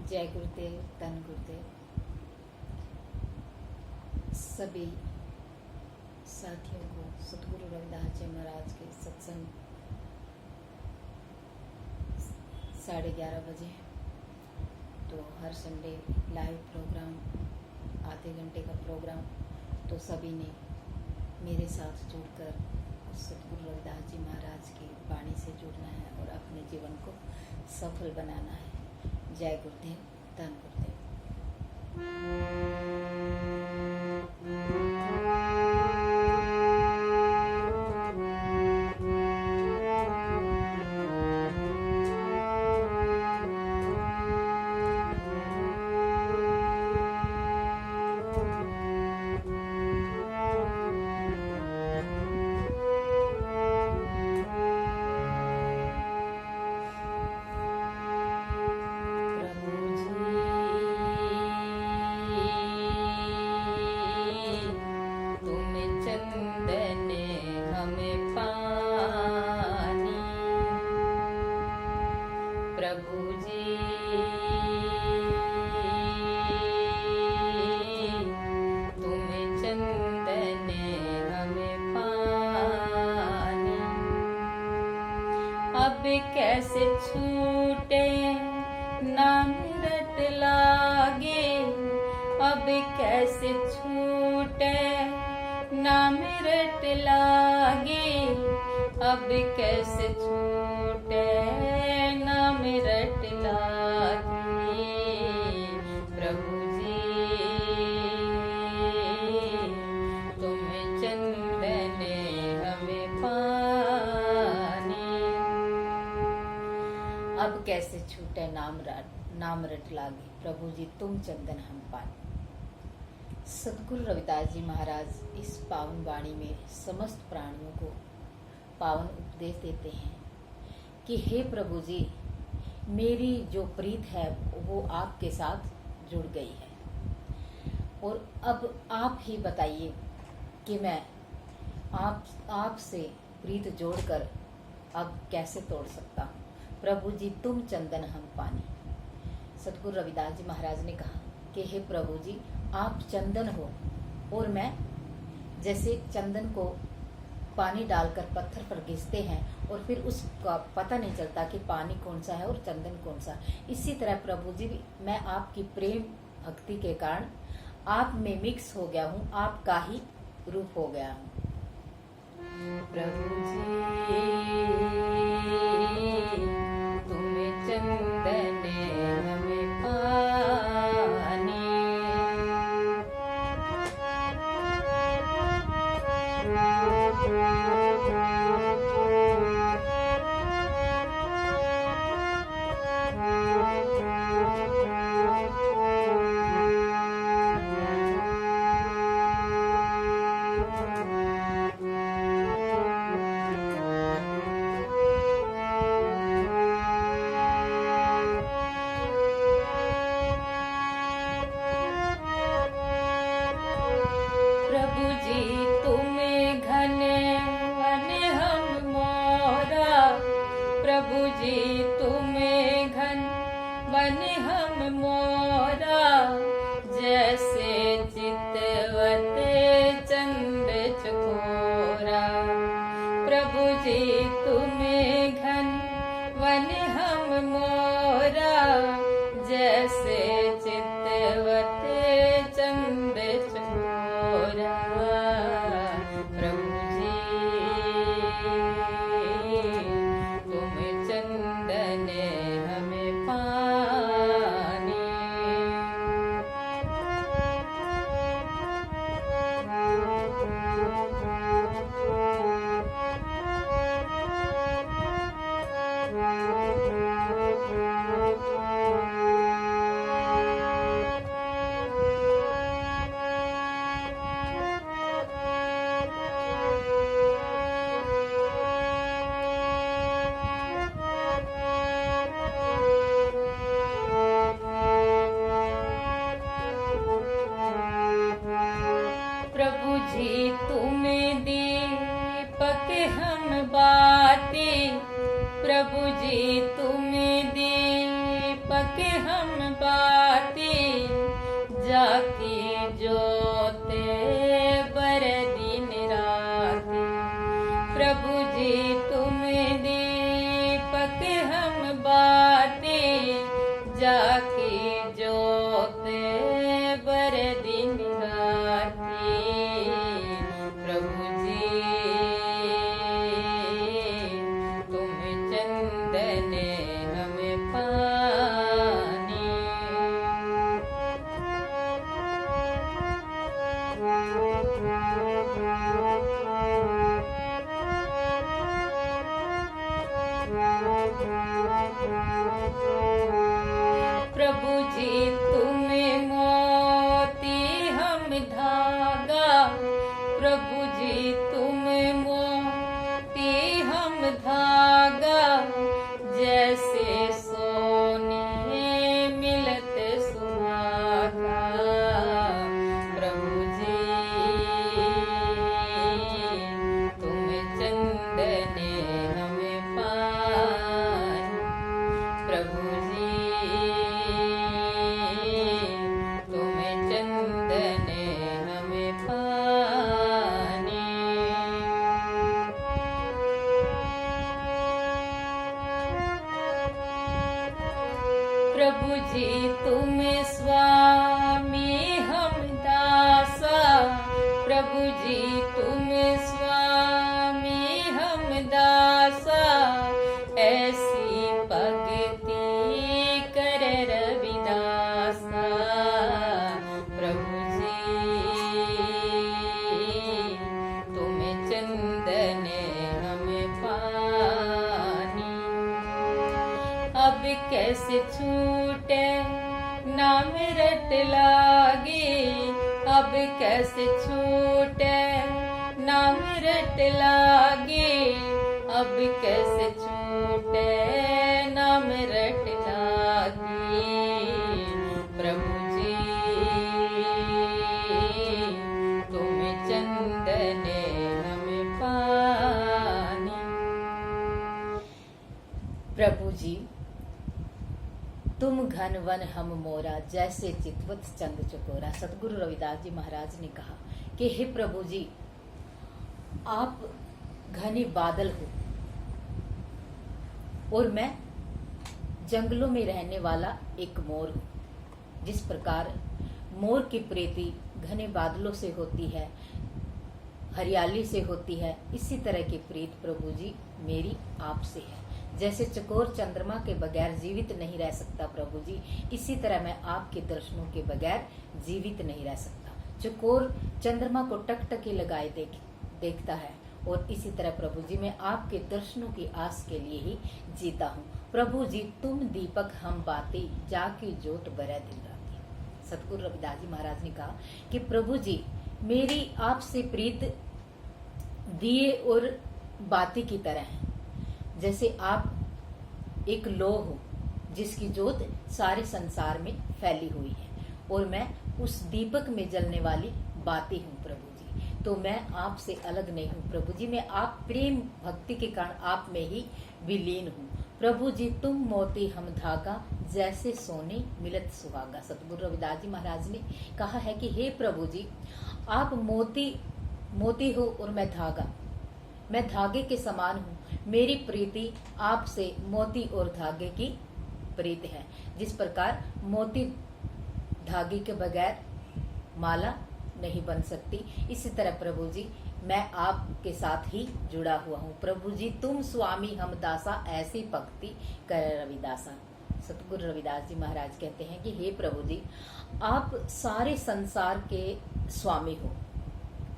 जय गुरुदेव, धन गुरुदेव। सभी साथियों को सतगुरु रविदास जी महाराज के सत्संग 11:30 बजे, तो हर संडे लाइव प्रोग्राम, आधे घंटे का प्रोग्राम, तो सभी ने मेरे साथ जुड़कर सतगुरु रविदास जी महाराज की वाणी से जुड़ना है और अपने जीवन को सफल बनाना है। जय गुरुदेव, धन गुरुदेव। प्रभु जी तुम चंदन हमें पानी, अब कैसे छूटे नाम रट लागे, अब कैसे छूटे नाम रट लागे, अब कैसे छूटे नाम रट लागे। प्रभु जी तुम चंदन हमें पानी, अब कैसे छूटे नाम रट लागे, प्रभु जी तुम चंदन हम पानी। सतगुरु रविदास जी महाराज इस पावन वाणी में समस्त प्राणियों को पावन उपदेश देते हैं कि हे प्रभु जी, मेरी जो प्रीत है वो आपके साथ जुड़ गई है और अब आप ही बताइए कि मैं आपसे प्रीत जोड़कर अब कैसे तोड़ सकता हूँ। प्रभु जी तुम चंदन हम पानी। सतगुरु रविदास जी महाराज ने कहा कि हे प्रभु जी, आप चंदन हो और मैं जैसे चंदन को पानी डालकर पत्थर पर घिसते हैं और फिर उसका पता नहीं चलता कि पानी कौन सा है और चंदन कौन सा। इसी तरह प्रभु जी भी मैं आपकी प्रेम भक्ति के कारण आप में मिक्स हो गया हूँ, आपका ही रूप हो गया हूँ। प्रभु जी तुम चंदन हमें पानी, प्रभु जी तुम्हें घने वन हम मोरा, प्रभु जी तुम्हें घन वन हम मोरा, जैसे चितवत चंद चकोरा। प्रभु जी तुम्हें घन वन हम मोरा, जैसे चितवत चंद चकोरा। प्रभु जी तुम चंदन हमें पानी, प्रभु जी तुम्हें दीपक दीपक हम बाती जाकी जोते बर दिन राती। प्रभु जी तुम दीपक हम बाती जाकी जोते बर दिन राती। प्रभु जी तुम चंदन हम पानी। प्रभु जी तुम मोती हम धागा। प्रभु जी तुम मोती हम धागा जैसे सोने मिलत सुहागा। प्रभु जी तुम चंदन हम पानी। प्रभु जी तुम चंदन हम पानी। प्रभु जी तुम स्वामी हम दासा। प्रभु जी तुम स्वामी हम दासा ऐसी भक्ति कर रविदासा। प्रभु जी तुम चंदन हम पानी। अब कैसे छूटे नाम रट लागे। अब कैसे छूटे नाम रट लागे। अब कैसे छूटे नाम रट लागे। प्रभु जी तुम चंदन हम पानी। प्रभु जी तुम घन वन हम मोरा जैसे चितवत चंद चकोरा। सतगुरु रविदास जी महाराज ने कहा कि हे प्रभु जी आप घने बादल हो और मैं जंगलों में रहने वाला एक मोर हूँ। जिस प्रकार मोर की प्रीति घने बादलों से होती है, हरियाली से होती है, इसी तरह की प्रीत प्रभु जी मेरी आपसे है। जैसे चकोर चंद्रमा के बगैर जीवित नहीं रह सकता प्रभु जी, इसी तरह मैं आपके दर्शनों के बगैर जीवित नहीं रह सकता। चकोर चंद्रमा को टकटकी लगाए देखता है और इसी तरह प्रभु जी मैं आपके दर्शनों की आस के लिए ही जीता हूँ। प्रभु जी तुम दीपक हम बाती जाकी जोत बरै दिन राती। सतगुरु रविदास जी महाराज ने कहा कि प्रभु जी मेरी आपसे प्रीत दिए और बाती की तरह है। जैसे आप एक लौ हो जिसकी जोत सारे संसार में फैली हुई है और मैं उस दीपक में जलने वाली बाती हूँ प्रभु जी। तो मैं आपसे अलग नहीं हूँ प्रभु जी, मैं आप प्रेम भक्ति के कारण आप में ही विलीन हूँ। प्रभु जी तुम मोती हम धागा जैसे सोने मिलत सुहागा। सतगुरु रविदास जी महाराज ने कहा है कि हे प्रभु जी आप मोती हो और मैं धागा, मैं धागे के समान हूँ। मेरी प्रीति आपसे मोती और धागे की प्रीत है। जिस प्रकार मोती धागे के बगैर माला नहीं बन सकती, इसी तरह प्रभु जी मैं आपके साथ ही जुड़ा हुआ हूँ। प्रभु जी तुम स्वामी हम दासा ऐसी भक्ति कर रविदासा। सतगुरु रविदास जी महाराज कहते हैं कि हे प्रभु जी आप सारे संसार के स्वामी हो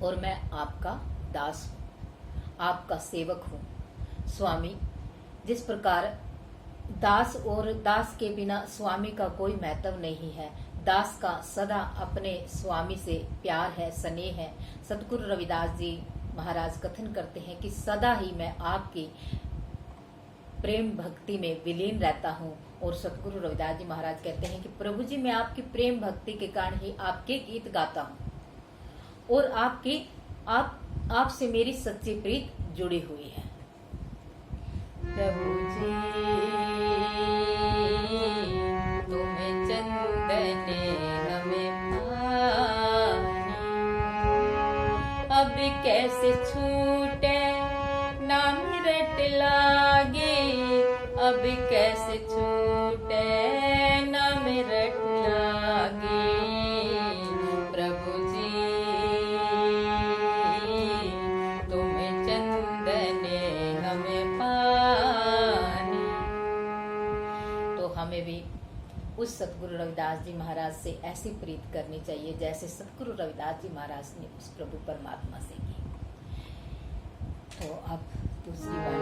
और मैं आपका दास हूँ, आपका सेवक हूँ। स्वामी जिस प्रकार दास और दास के बिना स्वामी का कोई महत्व नहीं है, दास का सदा अपने स्वामी से प्यार है, स्नेह है। सतगुरु रविदास जी महाराज कथन करते हैं कि सदा ही मैं आपकी प्रेम भक्ति में विलीन रहता हूँ। और सतगुरु रविदास जी महाराज कहते हैं कि प्रभु जी मैं आपकी प्रेम भक्ति के कारण ही आपके गीत गाता हूँ और आपसे मेरी सच्ची प्रीत जुड़ी हुई है। प्रभु जी कैसे छूटे ना मिरट लागे, अब कैसे छूटे ना मिरट लागे। प्रभु जी तुम चंदन हमें पानी। तो हमें भी उस सतगुरु रविदास जी महाराज से ऐसी प्रीत करनी चाहिए जैसे सतगुरु रविदास जी महाराज ने उस प्रभु परमात्मा से की। तो अब दूसरी बात,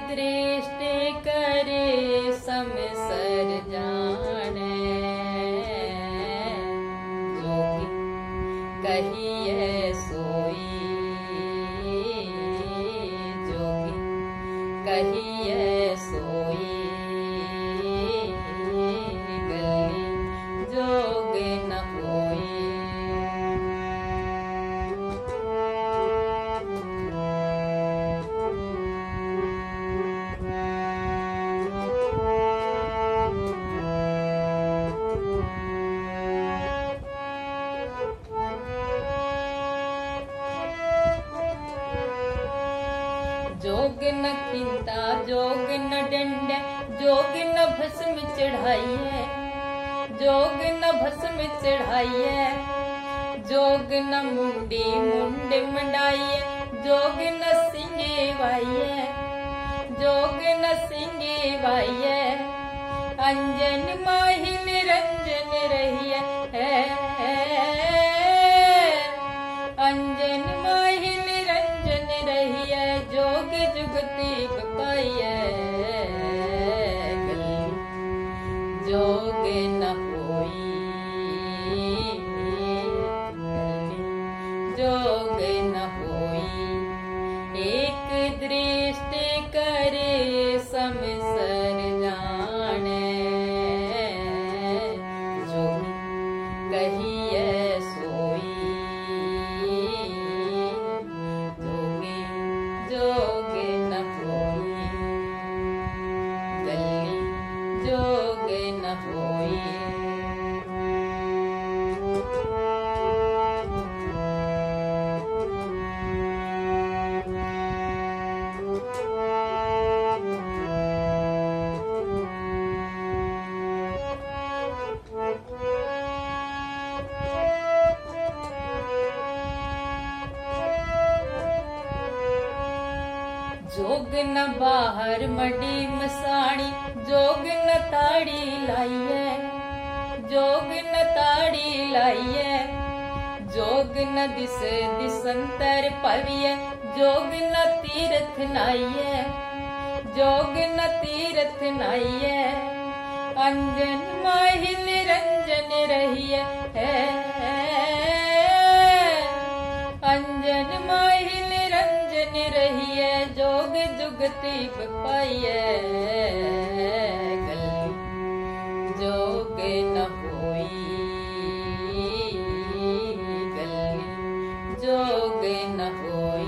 दृष्टि करे समसर जाने, जोगी कहिए सोई, जोगी कहिए सोई, गली जोग न होई। जोग न खिंता जोग न डंडे, जोग न भस्म चढ़ाइए, जोग न भस्म चढ़ाइए, जोग न मुंडी मुंड मंडाइए, जोग न सिंगे वाइए, जोग न सिंगे वाइए। अंजन माही निरंजन रहिए, अंजन माही निरंजन रहिए, जोग जुगति पाइए, जोग न होई, जोग न होई। एक दृष्टि करे समसर जाने, जोगी कहिए सोई, जोगी जोग न होई, गली जोग न होई। जोग न बाहर मडी मसाणी, जोग न ताड़ी लाइए, जोग न ताड़ी लाइए, जोग न दिस दिसंतर पविए, जोग न तीर्थ नाइए, जोग न तीर्थ नाइए। अंजन माहि निरंजन रहिए, अंजन माहि निरंजन रहिए, जोग जुगति पाइए, गली न होई,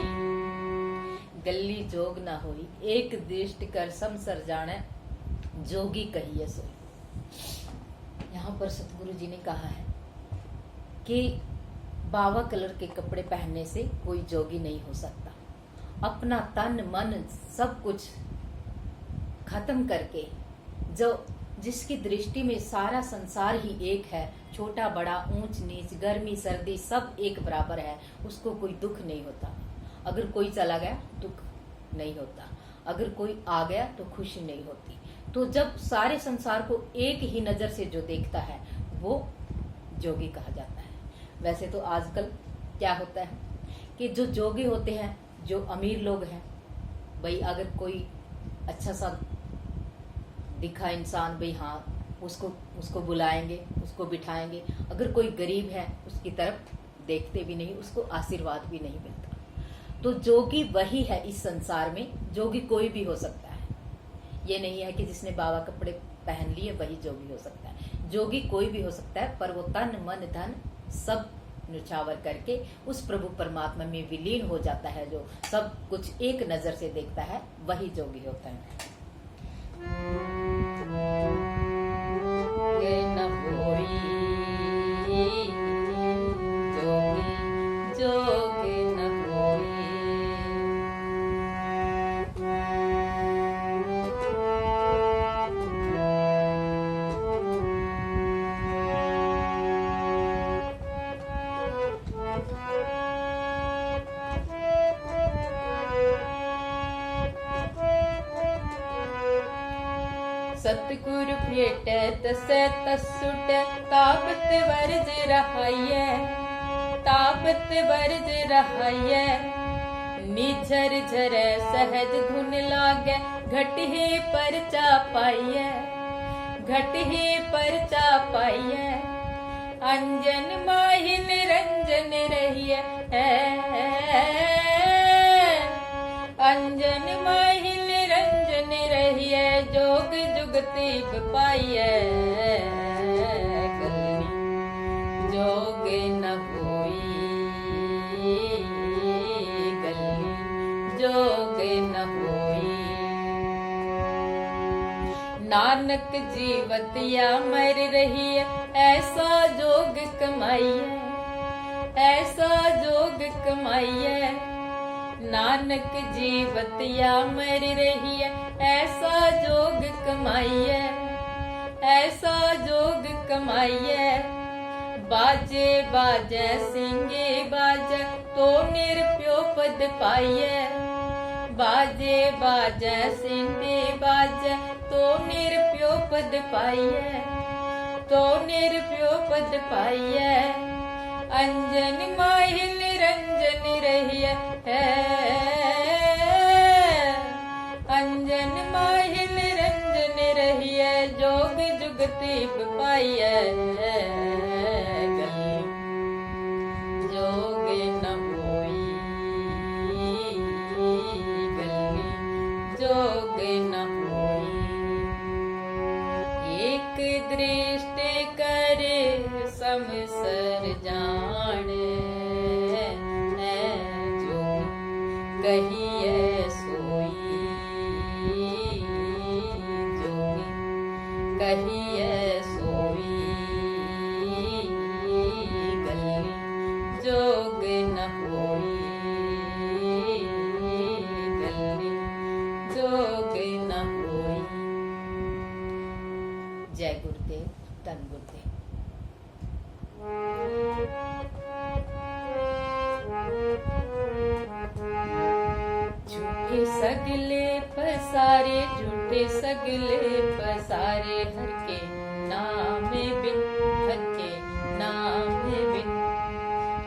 गली जोग न होई, एक दृष्टि कर समसर जाने, जोगी कहिए सोई। यहाँ पर सतगुरु जी ने कहा है कि बावा कलर के कपड़े पहनने से कोई जोगी नहीं हो सकता। अपना तन मन सब कुछ खत्म करके, जो जिसकी दृष्टि में सारा संसार ही एक है, छोटा बड़ा ऊंच नीच गर्मी सर्दी सब एक बराबर है, उसको कोई दुख नहीं होता। अगर कोई चला गया दुख नहीं होता, अगर कोई आ गया तो खुशी नहीं होती। तो जब सारे संसार को एक ही नजर से जो देखता है वो जोगी कहा जाता है। वैसे तो आजकल क्या होता है कि जो जोगी होते हैं, जो अमीर लोग हैं, भाई अगर कोई अच्छा सा दिखा इंसान, भाई हाँ उसको बुलाएंगे, उसको बिठाएंगे। अगर कोई गरीब है उसकी तरफ देखते भी नहीं, उसको आशीर्वाद भी नहीं मिलता। तो जोगी वही है इस संसार में, जोगी कोई भी हो सकता है। ये नहीं है कि जिसने बाबा कपड़े पहन लिए वही जोगी हो सकता है। जोगी कोई भी हो सकता है, पर वो तन मन धन सब न्यौछावर करके उस प्रभु परमात्मा में विलीन हो जाता है, जो सब कुछ एक नजर से देखता है, वही जोगी होता है। न होई जोगी जोगी न होई, सतगुरु भेटत से तसुट, तापत वर्ज रहाइए, तापत वर्ज रहाइए। निझर झरे सहज धुन लागे, घट ही परचा पाइए, घट ही परचा पाइए। अंजन माहि निरंजन रहिए, अंजन माहि निरंजन रहिए। जोग जुगति पाइए, गली जोग न होई, गली जोग न होई। नानक जीवतिया मर रही है, ऐसा जोग कमाइए, ऐसा जोग कमाइए। नानक जीवतिया मर रही है, ऐसा जोग कमाइए, ऐसा जोग कमाइए। बाजे बाजे सिंगे बाजे, तो निरप्यो पद पाइए। बाजे बाजे सिंगे बाजे, तो निरप्यो पद पाइए, तो निरप्यो पद पाइए। अंजन माहि निरंजन रहिए, अंजन माहि निरंजन रहिए। जोग जुगति पाइए, गली जोग न होई, गली जोग न होई। एक दृष्टि करे समसर जाने, जो कहिए सोई, जो कहिए सोई। गली जोग न होई, गली जोग न होई। जय गुरुदेव, धन गुरुदेव। झूठे सगले पसारे, झूठे सगले पसारे। हर के नाम बिन, हर के नाम बिन।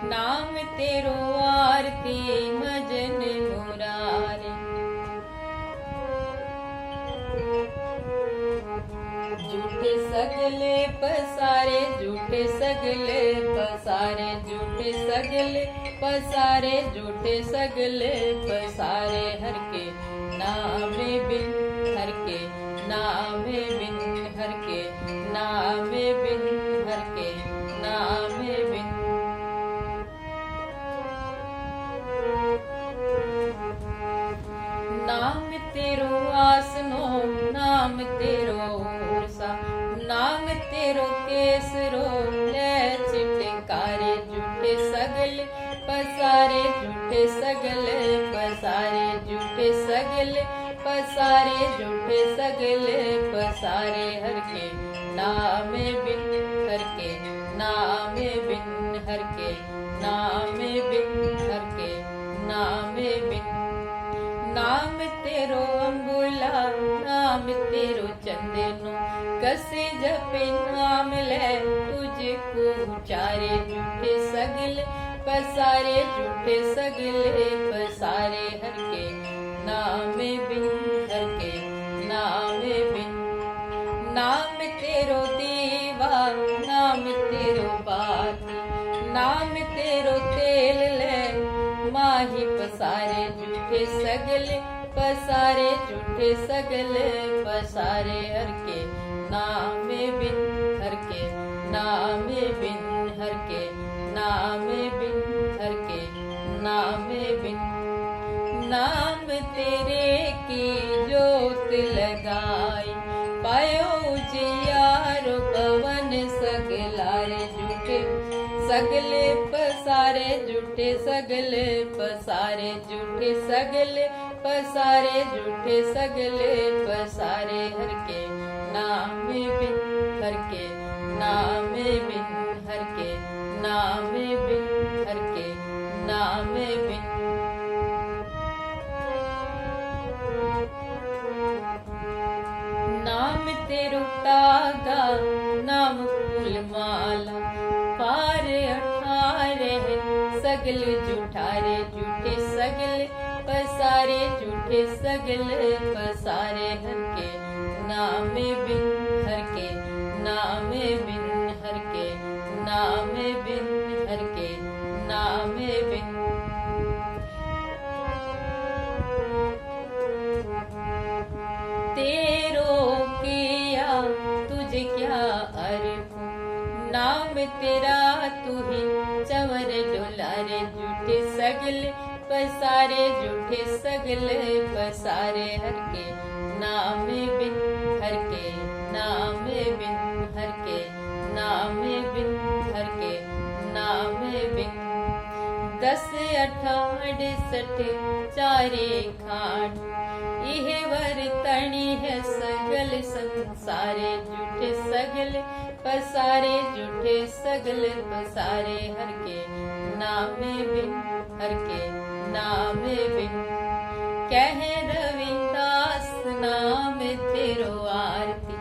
नाम तेरो आरती मजन मुरारे। झूठे सगले पसारे, झूठे सगले पसारे। झूठे सगले पसारे, झूठे सगले पसारे। हर के नाम बिन, हर के नाम बिन, हर के नाम बिन, हर के नाम बिन। केसरो ले चिटकारे झूठे सगले पसारे झूठे सगले पसारे झूठे सगले पसारे झूठे सगले पसारे हर के नाम बिन हर के नाम बिन हर के नाम बिन हर के नाम बिन नाम तेरो अंबुला नाम तेरो चंदनो कसे जपे नाम ले तुझको उचारे झूठे सगले पसारे झूठे सगले पसारे हर के नाम बिन हर के नाम बिन नाम तेरो देवा नाम तेरो बात नाम तेरो तेल ले माही पसारे झूठे सगले पसारे झूठे सगले पसारे हर के नाम बिन हर के नाम बिन हर के नाम बिन हर के नाम बिन नाम तेरे की जोत लगाई पायो जियारो पवन सगलारे झूठे सगले पसारे झूठे सगले पसारे झूठे सगले पसारे झूठे सगले पसारे हर के नाम बिन हर के नाम बिन हर के नाम बिन हर के नाम बिन नाम तेरो तागा नाम फूल माला पार अठारे सगले झूठारे झूठे सगले पसारे झूठे सगले पसारे हर के नाम बिन हर के नाम बिन हर के नाम बिन हर के नाम बिन तेरो किया तुझे क्या अर्फ नाम तेरा तू ही चवर डोलारे झूठे सगले पसारे झूठे सगले पसारे हर के नाम बिन हर के नाम बिन हर के नाम बिन हर के नाम बिन 10 68 चारे खाट इह वर तणी है सगल संसारे झूठे सगले पसारे झूठे सगले पसारे हर के नाम बिन हर के नाम बिन कह रविदास नाम तेरो आरती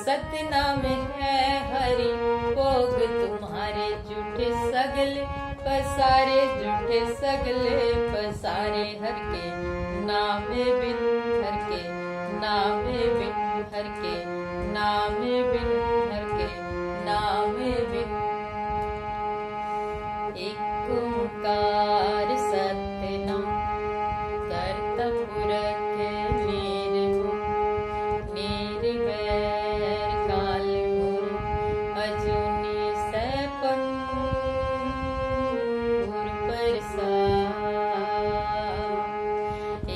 सतनाम है हरि भोग तुम्हारे झूठे सगले पसारे झूठे सगले पसारे हर के नाम बिन हर के नाम बिन हर के नाम बिन हर के नाम बिन एक ओंकार सत्यनाम करता पुरख निर्गुण निर्वैर काल मूर अजूनी सैपंग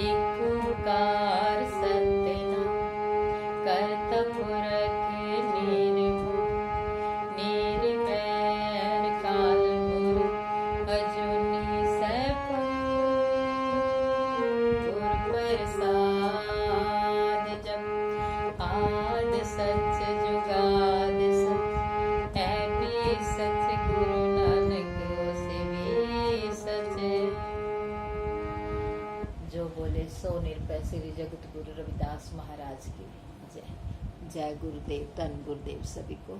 एक ओंकार सत्यनाम करता पुरख निर्गुण निर्वैर काल मूर अजूनी सैपंग प्रसाद जब आद सच जुगाद सच ऐ सच गुरु नानक सेवी सच जो बोले सो निर्भय श्री जगत गुरु रविदास महाराज की जय। जय गुरुदेव, धन गुरुदेव सभी को।